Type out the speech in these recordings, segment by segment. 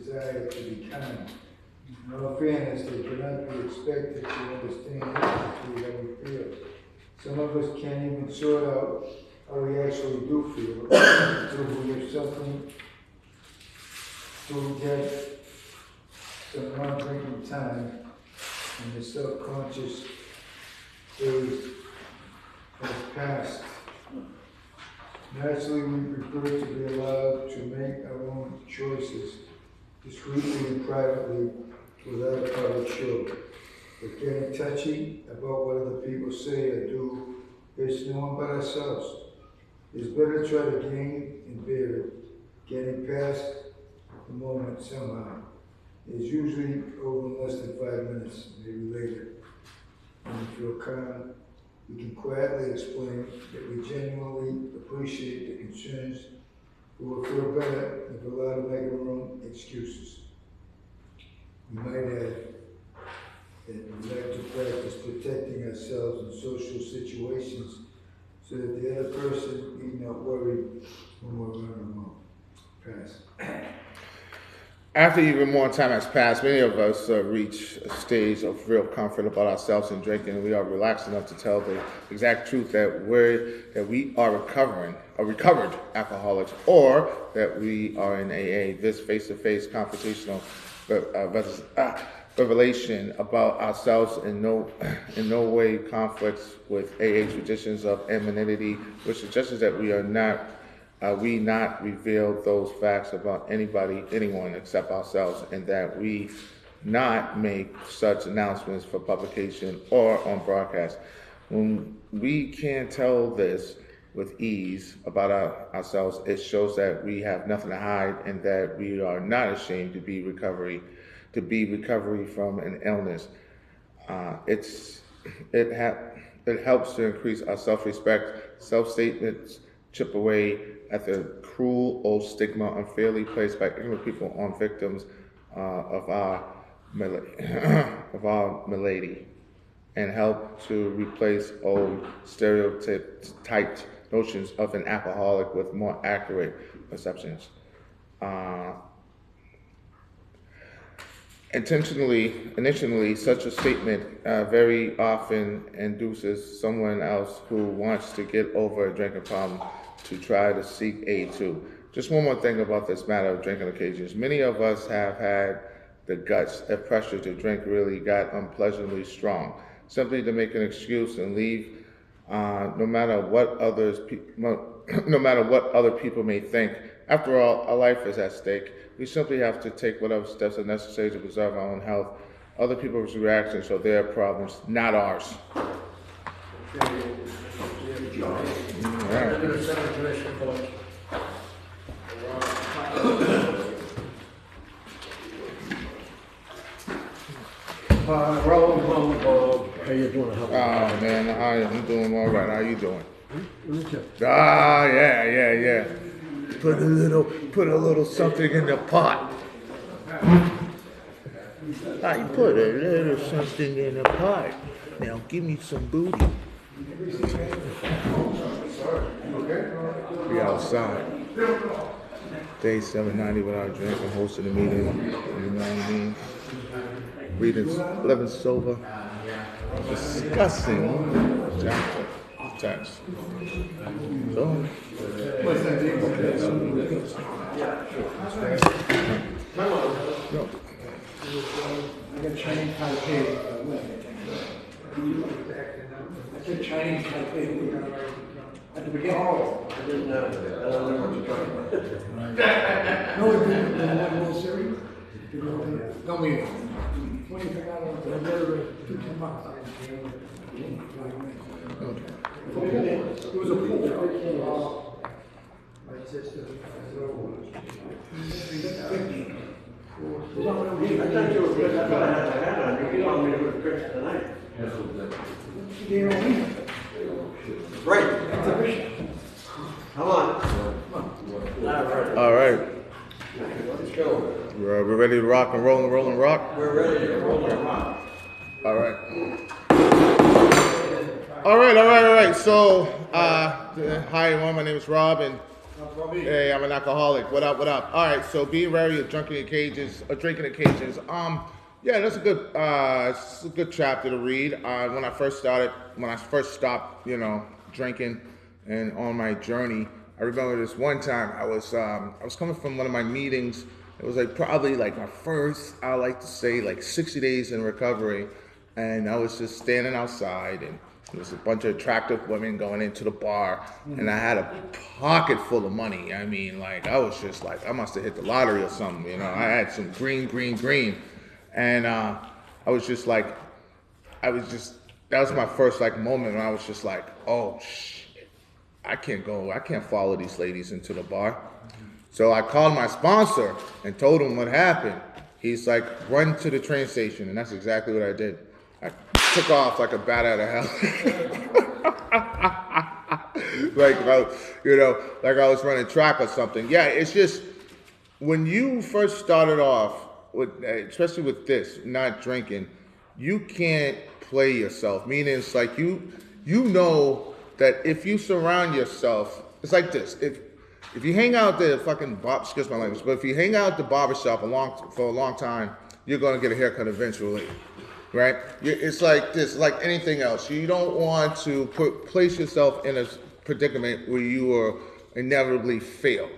desire to be kind. In all fairness, they cannot be expected to understand exactly how we feel. Some of us can't even sort out how we actually do feel until we have something to get some non-drinking time and the self-conscious days has passed. Naturally, we prefer to be allowed to make our own choices, discreetly and privately, without a public show. But getting touchy about what other people say or do is no one but ourselves. It's better to try to gain and bear it, getting past the moment somehow. It's usually over in less than 5 minutes, maybe later. When we feel calm, we can quietly explain that we genuinely appreciate the concerns, but will feel better if allowed to make our own excuses. We might add that we like to practice protecting ourselves in social situations so that the other person need not worry when we're running along. Pass. After even more time has passed, many of us reach a stage of real comfort about ourselves and drinking, and we are relaxed enough to tell the exact truth that we are recovered alcoholics, or that we are in AA. This face-to-face confrontational revelation about ourselves in no way conflicts with AA traditions of anonymity, which suggests that we not reveal those facts about anyone except ourselves, and that we not make such announcements for publication or on broadcast. When we can tell this with ease about ourselves, it shows that we have nothing to hide and that we are not ashamed to be recovery from an illness. It helps to increase our self-respect. Self-statements chip away at the cruel old stigma unfairly placed by ignorant people on victims of our malady, and help to replace old stereotyped notions of an alcoholic with more accurate perceptions. Initially, such a statement very often induces someone else who wants to get over a drinking problem to try to seek aid too. Just one more thing about this matter of drinking occasions. Many of us have had the guts if pressure to drink really got unpleasantly strong, simply to make an excuse and leave, no matter what other people may think. After all, our life is at stake. We simply have to take whatever steps are necessary to preserve our own health. Other people's reactions are their problems, not ours. Roll, Bob. How you doing? Oh man, I'm doing all right. How you doing? Let me check. Yeah. Put a little something in the pot. I put a little something in the pot. Now give me some booty. We outside. Day 790 without drinking, hosting a meeting. You know what I mean? Living sober. Discussing chapter text. So. No. I got Chinese Taipei. I said Chinese Taipei at the beginning. I didn't know. I don't know what you're talking about. No, we didn't. The World Series. Don't mean it. When you figure out the better 2 months. It was a pool. My sister. I thought you were good. I thought I had my hat on. You told me to put Chris tonight. You don't mean it. Right. Exhibition. Come on. All right. Let's go. We're ready to rock and roll and rock. We're ready to roll and rock. All right. All right. So, hi everyone. My name is Rob, and Hey, I'm an alcoholic. What up? What up? All right. So being wary of drinking occasions. Yeah, that's a good. It's a good chapter to read. When I first stopped, drinking, and on my journey, I remember this one time I was coming from one of my meetings. It was like probably like my first, I like to say, like 60 days in recovery, and I was just standing outside and. There was a bunch of attractive women going into the bar, and I had a pocket full of money. I mean, like, I was just like, I must have hit the lottery or something, I had some green. And I was just like, that was my first, like, moment when I was just like, oh, shit, I can't follow these ladies into the bar. So I called my sponsor and told him what happened. He's like, run to the train station, and that's exactly what I did. I took off like a bat out of hell. like I was running track or something. Yeah, it's just when you first started off with, especially with this, not drinking, you can't play yourself. Meaning, it's like you know that if you surround yourself, it's like this. If you hang out the excuse my language, but if you hang out at the barbershop for a long time, you're gonna get a haircut eventually. Right? It's like this, like anything else. You don't want to place yourself in a predicament where you will inevitably fail,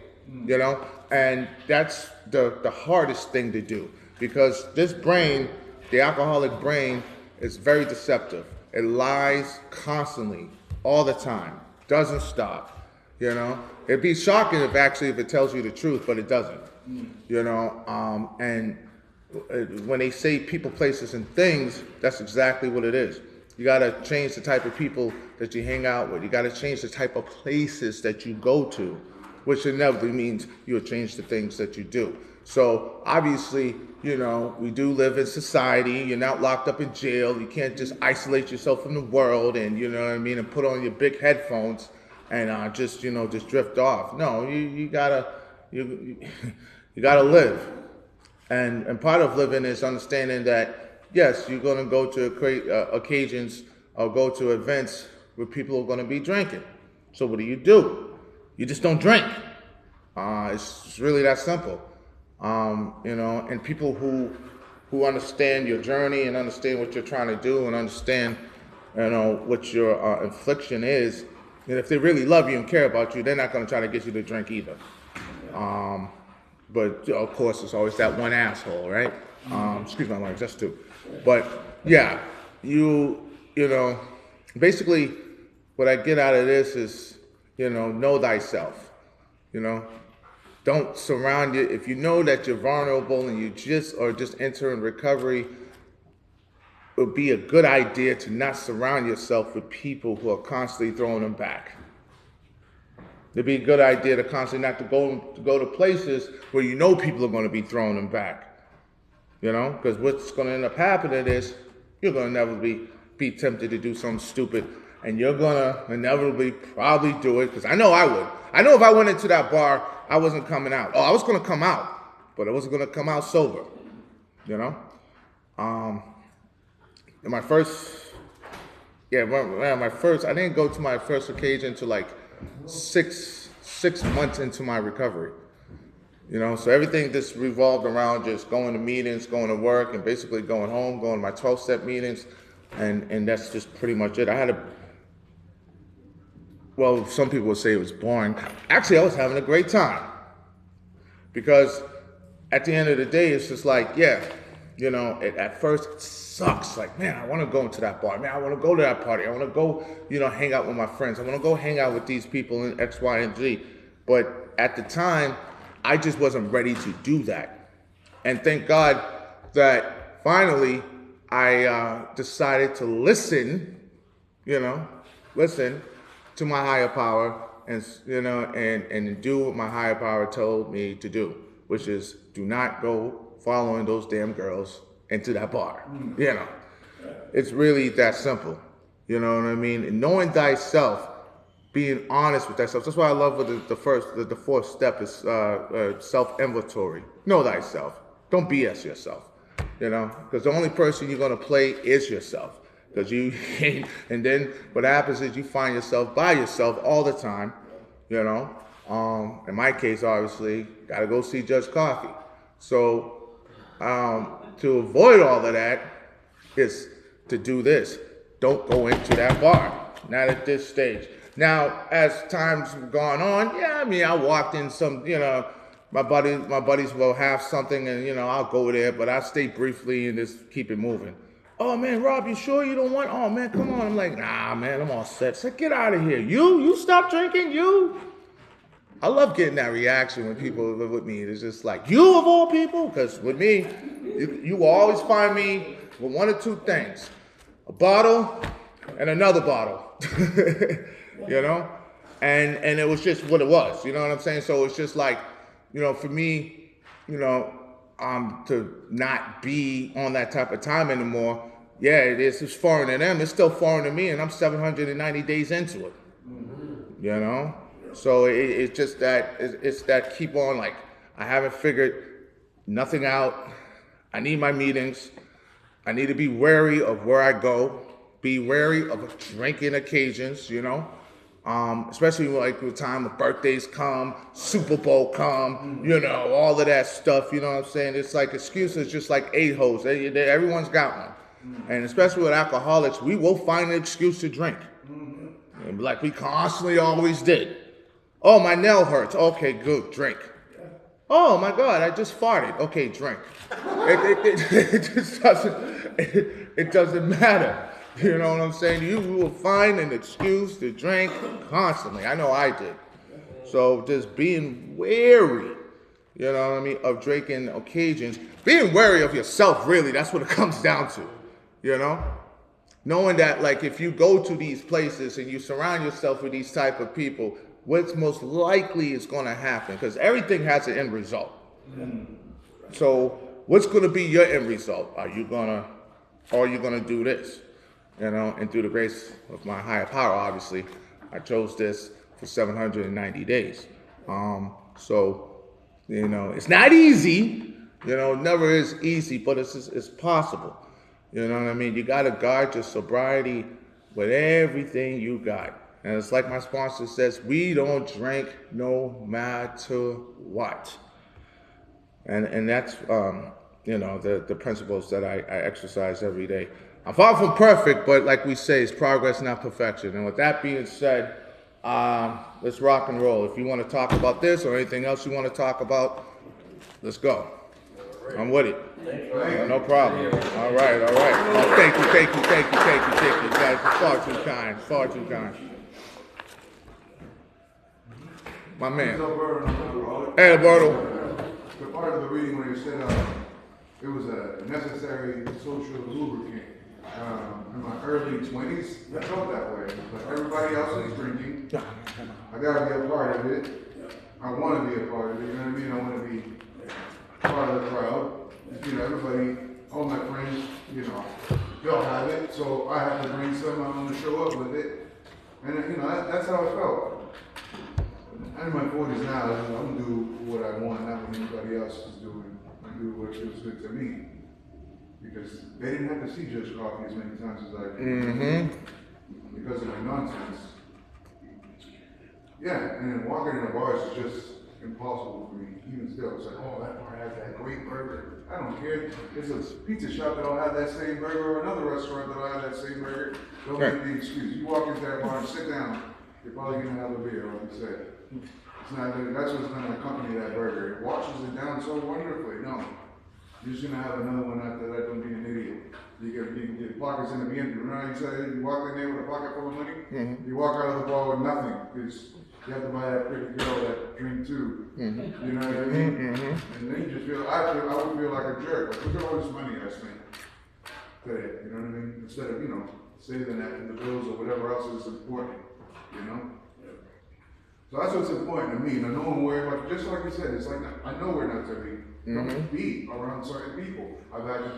And that's the hardest thing to do because this brain, the alcoholic brain, is very deceptive. It lies constantly, all the time, doesn't stop, It'd be shocking if it tells you the truth, but it doesn't, and when they say people, places, and things, that's exactly what it is. You got to change the type of people that you hang out with. You got to change the type of places that you go to, which inevitably means you'll change the things that you do. So obviously, we do live in society. You're not locked up in jail. You can't just isolate yourself from the world and, and put on your big headphones and just drift off. No, you gotta live. And part of living is understanding that, yes, you're going to go to occasions or go to events where people are going to be drinking. So what do? You just don't drink. It's really that simple. And people who understand your journey and understand what you're trying to do and understand, what your affliction is, and if they really love you and care about you, they're not going to try to get you to drink either. But of course, it's always that one asshole, right? Excuse my language, that's two. But yeah, basically, what I get out of this is, know thyself. Don't surround you. If you know that you're vulnerable and you just entering recovery, it would be a good idea to not surround yourself with people who are constantly throwing them back. It'd be a good idea to constantly not to go to places where people are going to be throwing them back. Because what's going to end up happening is you're going to inevitably be tempted to do something stupid, and you're going to inevitably probably do it. Because I know I would. I know if I went into that bar, I wasn't coming out. Oh, I was going to come out, but I wasn't going to come out sober. In my first, I didn't go to my first occasion to like 6 months into my recovery. So everything just revolved around just going to meetings, going to work, and basically going home, going to my 12-step meetings, and that's just pretty much it. Some people would say it was boring. Actually, I was having a great time because at the end of the day, it's just like, at first it sucks. Like, man, I want to go into that bar. Man, I want to go to that party. I want to go, hang out with my friends. I want to go hang out with these people in X, Y, and Z. But at the time, I just wasn't ready to do that. And thank God that finally I decided to listen to my higher power and do what my higher power told me to do, which is do not go following those damn girls into that bar. It's really that simple. You know what I mean? And knowing thyself, being honest with thyself. That's why I love what the fourth step is self-inventory. Know thyself. Don't BS yourself. Because the only person you're going to play is yourself. Because and then what happens is you find yourself by yourself all the time, In my case, obviously, gotta go see Judge Coffee. So, to avoid all of that is to do this. Don't go into that bar. Not at this stage. Now, as time's gone on, yeah, I mean, I walked in some, my buddies will have something and, I'll go there, but I stay briefly and just keep it moving. Oh man, Rob, you sure you don't want? Oh man, come on. I'm like, nah, man, I'm all set. So get out of here. You stop drinking, you. I love getting that reaction when people are with me. It's just like, you of all people? Because with me, you will always find me with one or two things. A bottle and another bottle. And it was just what it was. You know what I'm saying? So it's just like, for me, to not be on that type of time anymore, yeah, it's foreign to them. It's still foreign to me, and I'm 790 days into it. So it's just that, it's that keep on, like, I haven't figured nothing out. I need my meetings. I need to be wary of where I go, be wary of drinking occasions, especially like the time the birthdays come, Super Bowl come, all of that stuff, you know what I'm saying? It's like excuses, just like a-holes. Everyone's got one. And especially with alcoholics, we will find an excuse to drink. Like we constantly always did. Oh, my nail hurts. Okay, good, drink. Oh my God, I just farted. Okay, drink. It just doesn't matter. You know what I'm saying? You will find an excuse to drink constantly. I know I did. So just being wary, of drinking occasions. Being wary of yourself, really, that's what it comes down to, Knowing that, like, if you go to these places and you surround yourself with these type of people, what's most likely is going to happen, because everything has an end result. So what's going to be your end result? Are you going to do this? And through the grace of my higher power, obviously, I chose this for 790 days. It's not easy, it never is easy, but it's possible. You know what I mean? You got to guard your sobriety with everything you got. And it's like my sponsor says, we don't drink no matter what. And that's, the principles that I exercise every day. I'm far from perfect, but like we say, it's progress, not perfection. And with that being said, let's rock and roll. If you want to talk about this or anything else you want to talk about, let's go. I'm with it. No problem. All right. Oh, thank you. You guys are far too kind. My man. Hey, Alberto. The part of the reading where you said it was a necessary social lubricant. In my early 20s, I felt that way. But everybody else is drinking. I gotta be a part of it. I want to be a part of it. You know what I mean? I want to be part of the crowd. Everybody, all my friends, they'll have it. So I have to bring some. I'm going to show up with it. And that's how it felt. I'm in my 40s now. I'm do what I want, not what anybody else is doing. I do what feels good to me. Because they didn't have to see Judge Coffee as many times as I did. Because of my nonsense. Yeah, and then walking in a bar is just impossible for me. Even still, it's like, oh, that bar has that great burger. I don't care. There's a pizza shop that'll have that same burger, or another restaurant that'll have that same burger. Don't make the excuse. You walk into that bar and sit down, you're probably going to have a beer, like you said. It's not, that's what's going to accompany that burger. It washes it down so wonderfully. No. You're just going to have another one after that. Don't be an idiot. Your pocket's going to be empty. Remember how you said you walk in there with a pocket full of money? You walk out of the bar with nothing. Because you have to buy that pretty girl that drink too. You know what I mean? And then you just feel, I would feel like a jerk. Like, look at all this money I spent today. You know what I mean? Instead of, saving that for the bills or whatever else is important. So that's what's important to me. And I know I'm worried about, just like you said, it's like, I know we're not to be around certain people. I've had to,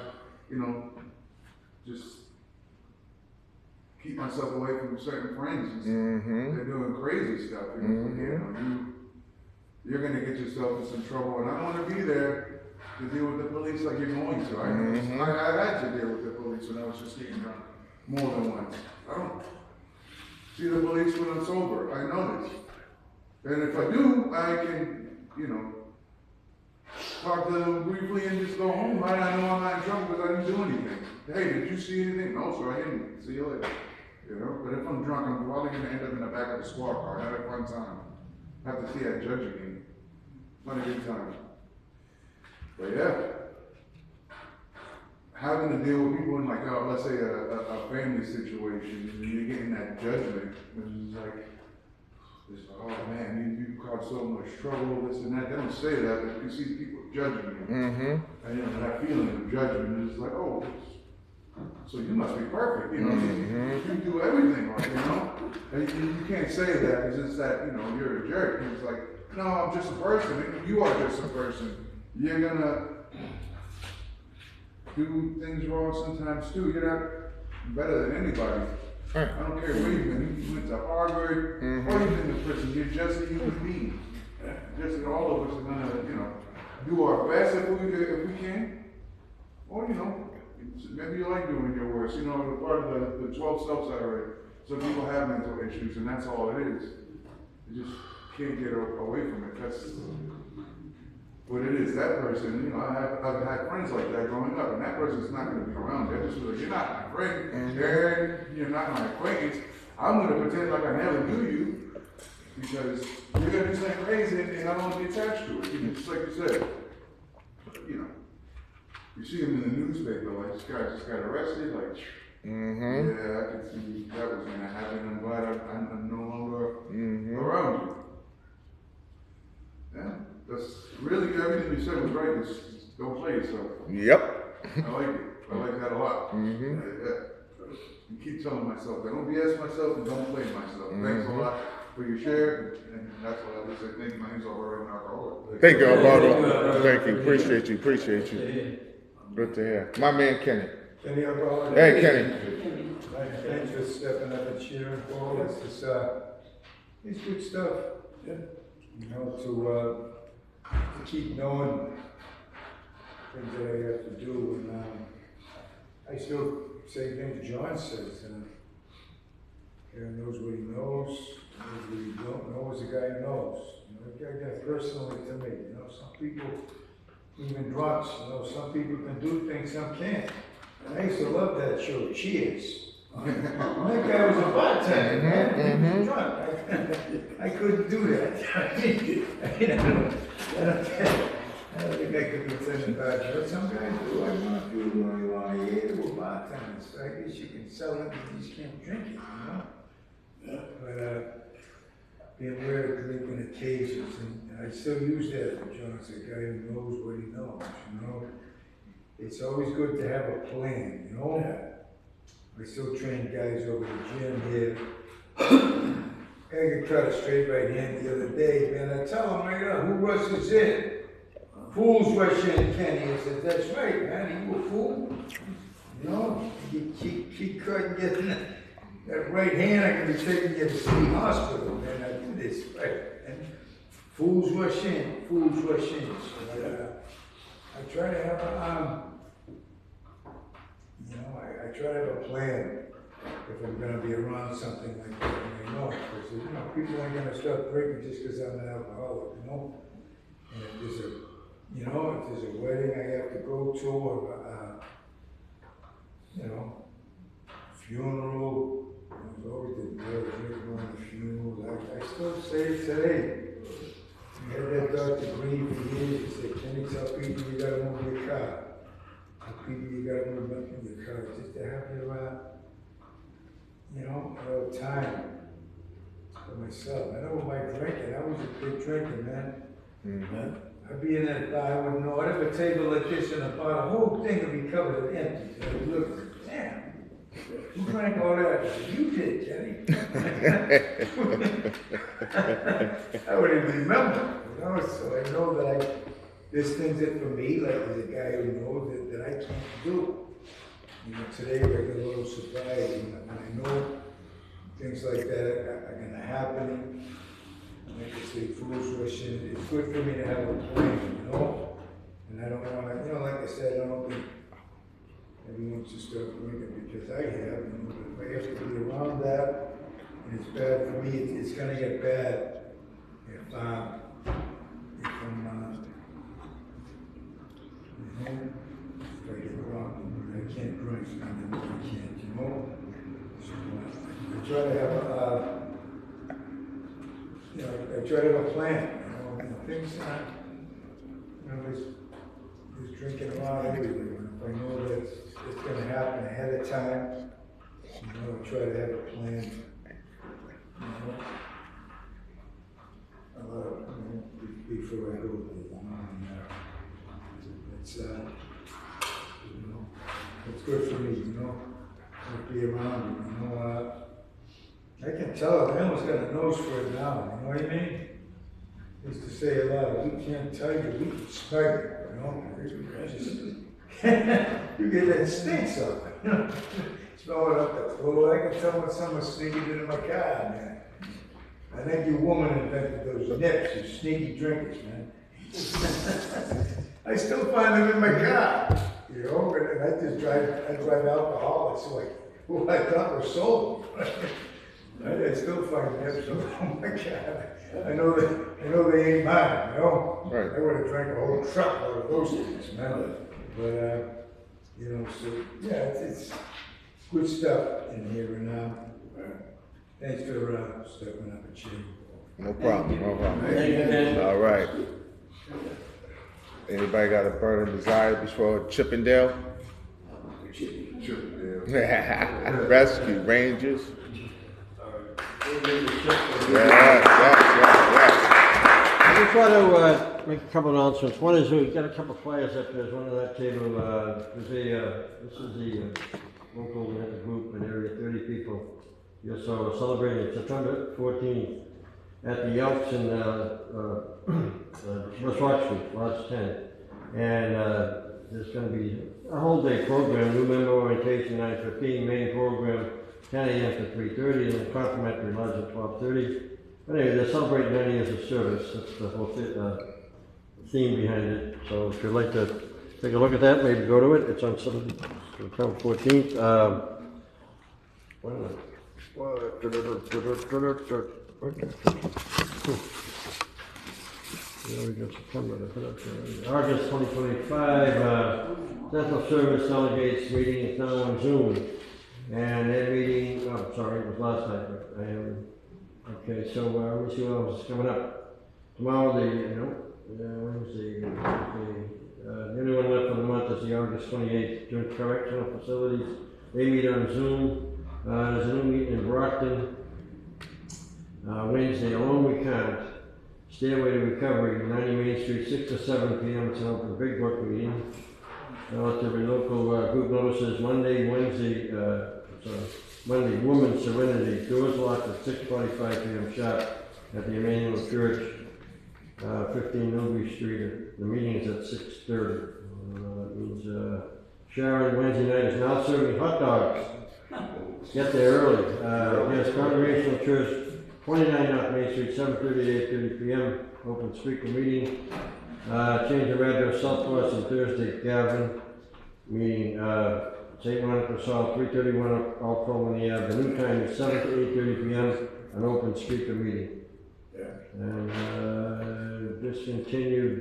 just keep myself away from certain friends. They're doing crazy stuff. You're going to get yourself in some trouble. And I don't want to be there to deal with the police like you're going to. I had to deal with the police when I was just getting drunk more than once. I don't see the police when I'm sober. I know this. And if I do, I can, talk to them briefly and just go home. I know I'm not in trouble because I didn't do anything. Hey, did you see anything? No, sir, I didn't. See you later. But if I'm drunk, I'm probably going to end up in the back of the squad car. I had a fun time. I have to see that judge again. Not a good time. But yeah, having to deal with people in like, let's say a family situation, and you're getting that judgment, and it's like, oh man, you caused so much trouble, this and that. They don't say that, but you see people judging you. Mm-hmm. And that feeling of judgment is like, oh, so you must be perfect, you do everything right, And you can't say that because it's that, you're a jerk. It's like, no, I'm just a person. You are just a person. You're gonna do things wrong sometimes too. You're not better than anybody. I don't care where you've been. You went to Harvard or you've been to prison. You're just a human being. Just all of us are gonna, do our best if we can. Or, maybe you like doing your worst. Part of the 12 steps I read. Some people have mental issues, and that's all it is. You just can't get away from it. That's what it is. That person, I've had friends like that growing up, and that person's not going to be around. They're just like, you're not my friend, and you're not my acquaintance. I'm going to pretend like I never knew you because you're going to do something crazy, and I don't want to be attached to it. Just like you said, you see him in the newspaper, like this guy just got arrested, like. Yeah, I could see that was going to happen. I'm glad I'm no longer around you. Yeah, that's really everything you said was right. Just don't play yourself. Yep. I like it. I like that a lot. I keep telling myself, don't BS myself and don't play myself. Thanks a lot for your share, and that's what I would say. Thank you. My name's Alvaro Alcoholic. Thank you, Alvaro. Thank you. Appreciate you. Good to hear. My man Kenny. Kenny Alvaro. Hey, Kenny. Thanks for stepping up and cheering for us. It's good stuff. To keep knowing things that I have to do. And I still say things John says. God knows what he knows what he don't know is the guy who knows. That personally to me. Some people, even drunks, some people can do things, some can't. And I used to love that show, Cheers. That guy was a bartender, man. He was drunk. I couldn't do that. I don't think I could pretend about it. But some guys do. I want to do really want to eat with bartenders. So I guess you can sell it, but you just can't drink it, But being aware of drinking occasions, and I still use that for John, as a guy who knows what he knows, It's always good to have a plan, I still train guys over the gym here. I got cut a straight right hand the other day, man. I tell him right now, who rushes in? Fools rush in, Kenny. I said, that's right, man. You a fool? He couldn't get that right hand. I could be taking you to city hospital, man. I do this, right? And fools rush in. So I try to have I try to have a plan if I'm going to be around something like that, because people aren't going to start drinking just because I'm an alcoholic, And if there's a wedding I have to go to, or funeral, I was always drinking on the funeral. I still say it today. I had that Dr. Green for years. He said, "Can you tell people you got to move your car? People you got to move up in your car just to have your, a little time for myself." I know with my drinking, I was a big drinker, man. I'd be in that bar, I wouldn't know. I'd have a table like this in a bar, the whole thing would be covered in empties. I would look, damn, who drank all that? You did, Kenny. I wouldn't even remember, so I know that there's things that for me, like as a guy who knows that I can't do. Today I get a little surprised, and I know things like that are going to happen. Like I say, fools rush in. It's good for me to have a plan, And I don't want to, like I said, I don't think everyone should start drinking because I have, But if I have to be around that, and it's bad for me, it's going to get bad if if I'm, you know, if I get wrong, I can't drink, I can't, you know? So, I try to have a, you know, I try to have a plan, you know, things, you know, there's drinking around everywhere. If I know that it's gonna happen ahead of time, you know, I try to have a plan, you know? You know, before I go there, you know, and, it's, you know, it's good for me, you know, to be around it, you know, I can tell, I almost got a nose for it now, you know what I mean? I used to say a lot, we can't tell you, we can smell it, you know? You get that stinks up, you know? Smell it up the floor, I can tell when someone's sneaking into my car, man. I think your woman invented those nips, you sneaky drinkers, man. I still find them in my car, you know, and I drive alcohol, it's like, who I thought was sold. I still find nips, oh my God. I know they ain't mine, you know? Right. I would have drank a whole truckload of those things, man. But, you know, so, yeah, it's good stuff in here, and, thanks for, stepping up and cheering. No problem, no problem. Thank you, Ken. All right. Anybody got a burning desire before Chippendale? Rescue Rangers. Yes. I just want to make a couple announcements. One is we've got a couple flyers up there. There's one on that table. This is the local group in area, 30 people. You're so celebrating September 14th at the Elks in West Rock Street, Lodge 10. And there's going to be a whole day program, new member orientation 9:15, main program 10 a.m. to 3:30, and then complimentary lunch at 12:30. But anyway, they're celebrating 90 years of service. That's the whole theme behind it. So if you'd like to take a look at that, maybe go to it. It's on September 14th. We got September to put up there. August 2025, Central Service Delegates meeting is now on Zoom. And their meeting, oh, sorry, it was last night, but I am, okay, so, we'll see what else is coming up. Tomorrow, Wednesday, the only one left for the month is the August 28th, Joint Correctional Facilities. They meet on Zoom. There's a new meeting in Brockton, Wednesday, Alone We Count, Stairway to Recovery, 90 Main Street, 6 to 7 p.m. It's an open big book meeting. Relatively local group notices, Monday, Women's Serenity, doors locked at 6:45 p.m. sharp at the Emmanuel Church, 15 Newbury Street. The meeting is at 6:30. That means Sharon Wednesday night is now serving hot dogs. Get there early. Yes, Congregational Church, 29 North Main Street, 7:30 to 8:30 p.m. Open speaker meeting. Change of address, Southwest on Thursday, Gavin. Meeting, St. Monica South, 331 Old Colony Ave. The new time is 7 to 8:30 p.m. An open speaker meeting. Yeah. And discontinued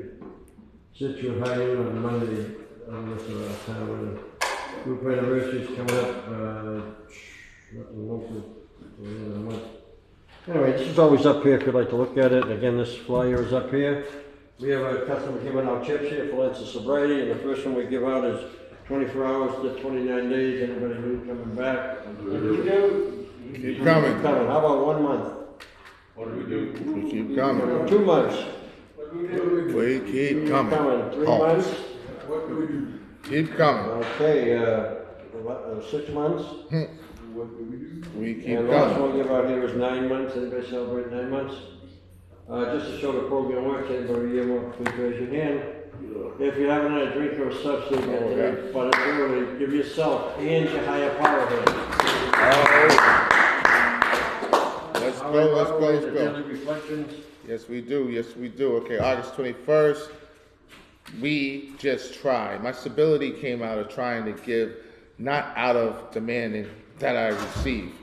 Situate High Noon on Monday. This time. Group anniversary is coming up. Nothing local for the end of the month. Anyway, this is always up here if you'd like to look at it. And again, this flyer is up here. We have a customer giving out chips here for Lens of Sobriety, and the first one we give out is 24 hours to 29 days. Anybody new coming back? Keep coming. How about 1 month? We keep coming. 2 months? We keep coming. 3 Oh. months? Keep coming. Okay, 6 months? We keep And the last coming. one we give out here is 9 months. Anybody celebrate 9 months? Just to show the program works, anybody here want, please raise your hand. If you haven't had a drink or a substitute yet today, but it's early, give yourself and your higher power here. Let's go. Daily reflections. Yes, we do. Okay, August 21st, we just try. My stability came out of trying to give, not out of demanding that I receive.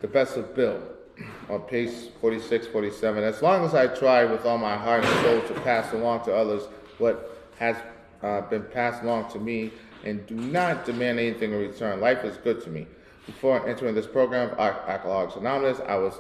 The best of Bill. on page 46, 47. As long as I try with all my heart and soul to pass along to others what has been passed along to me and do not demand anything in return, life is good to me. Before entering this program of Alcoholics Anonymous, I was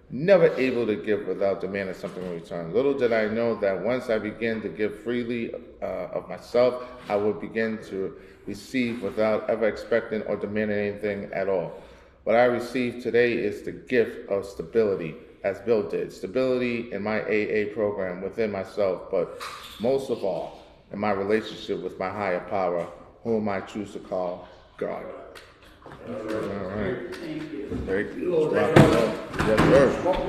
never able to give without demanding something in return. Little did I know that once I began to give freely of myself, I would begin to receive without ever expecting or demanding anything at all. What I received today is the gift of stability, as Bill did. Stability in my AA program within myself, but most of all, in my relationship with my higher power, whom I choose to call God. All right. Thank you. Very good. Yes, sir.